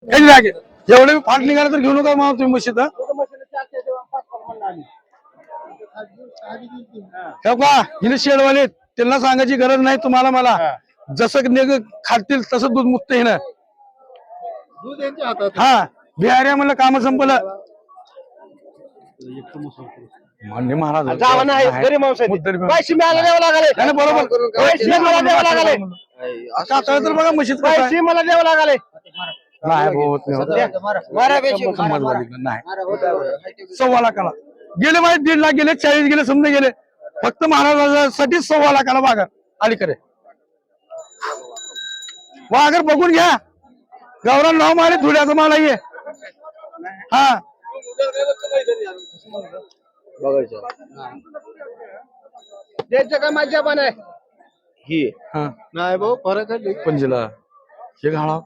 एवढे फाट निघाले तर घेऊ नका मग तुम्ही म्हशीत हिने शेडवाले त्यांना सांगायची गरज नाही तुम्हाला मला जसं खातील तसं दूध मुक्त हिनं हा बिहारी म्हणलं काम संपलं मान्य महाराज बरोबर बघा म्हशीत मला द्यावं लागले नाही 1.25 लाखाला गेले माहिती 1.5 लाख गेले 40 गेले समजा गेले फक्त महाराजांसाठी 1.25 लाखाला वाघर अलीकडे वाघर बघून घ्या गावरान नाव मारे धुळ्याचं मला ये हा बघायचं काय मजा पण आहे ही नाही भाऊ फरक आहे पंजीला हे घाला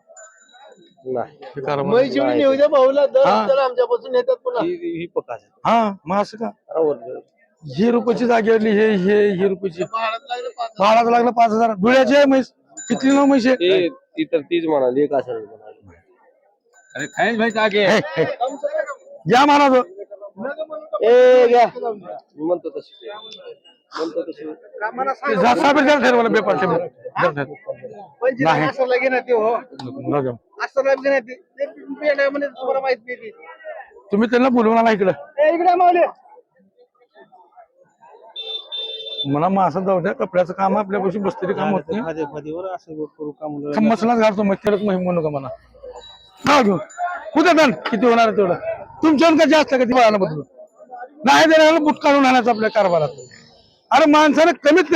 आमच्यापासून येतात पुन्हा हा मग असं का ही रुपयाची जागेवरली हे रुपयाची भाडाचं लागलं 5,000 धुळ्याची आहे म्हैस किती नाव म्हैस आहे ती तर तीच म्हणाली एक असं अरे खायच भाई जागे घ्या महाराज घ्या म्हणतो तशी तुम्ही त्यांना बोलवून आला इकडे मला असं जाऊ द्या कपड्याचं काम आपल्यापाशी बसलेली काम होत मसलाच घालतो मग त्यालाच मोहीम म्हणू का मला नाव घेऊन कुठे किती होणार आहे तेवढं तुमच्यावर का जास्त कधी बाळाला बदलू नाही देण्याला बुट काढून आणायचं आपल्या कारभारात अरे माणसाने कमीत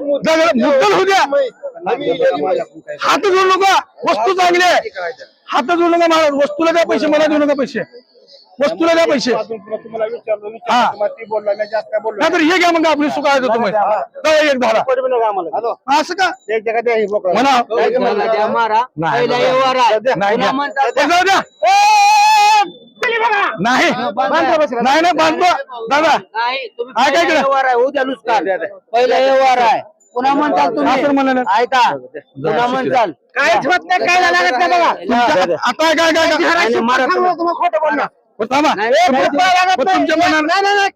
मुद्दल होऊ द्या हात जोडू नका वस्तू चांगली आहे हात जोडू नका महाराज वस्तूला द्या पैसे मला देऊ नका पैसे वस्तूला द्या पैसे हा तर हे घ्या मग आपली सुका तुम्ही एक धारा असं का नाही नाही बांधतो दादा पहिला व्यवहार आहे पुन्हा म्हणताल तुम्ही ऐका पुन्हा म्हणताल काहीच होत नाही काय लागत नाही बघा आता काय खोटं बोलणार तुमच्या मनात राहिलं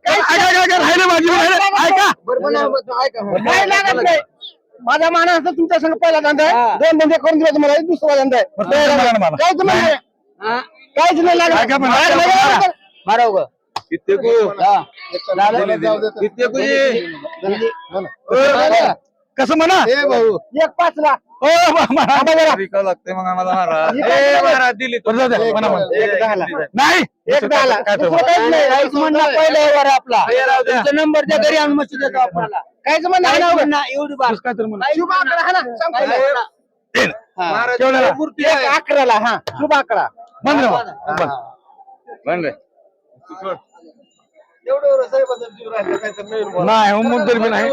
काय लागत नाही माझा मान असतं तुमच्या संग पहिला धंदा आहे 2 धंदे करून दिले तुम्हाला दुसरा धंदा आहे काहीच नाही लागत बरोबर कसं म्हणा 1.5 लाख लागते मग आम्हाला दिली नाही 1.10 लाख पहिला व्यवहार आपला नंबरच्या घरी आणून मस्त देतो आपल्याला काहीच म्हणणं एवढी बात काय तर म्हणा 11ला हा शुभ 11 बंद एवढं साहेब नाही मुद्दल बी नाही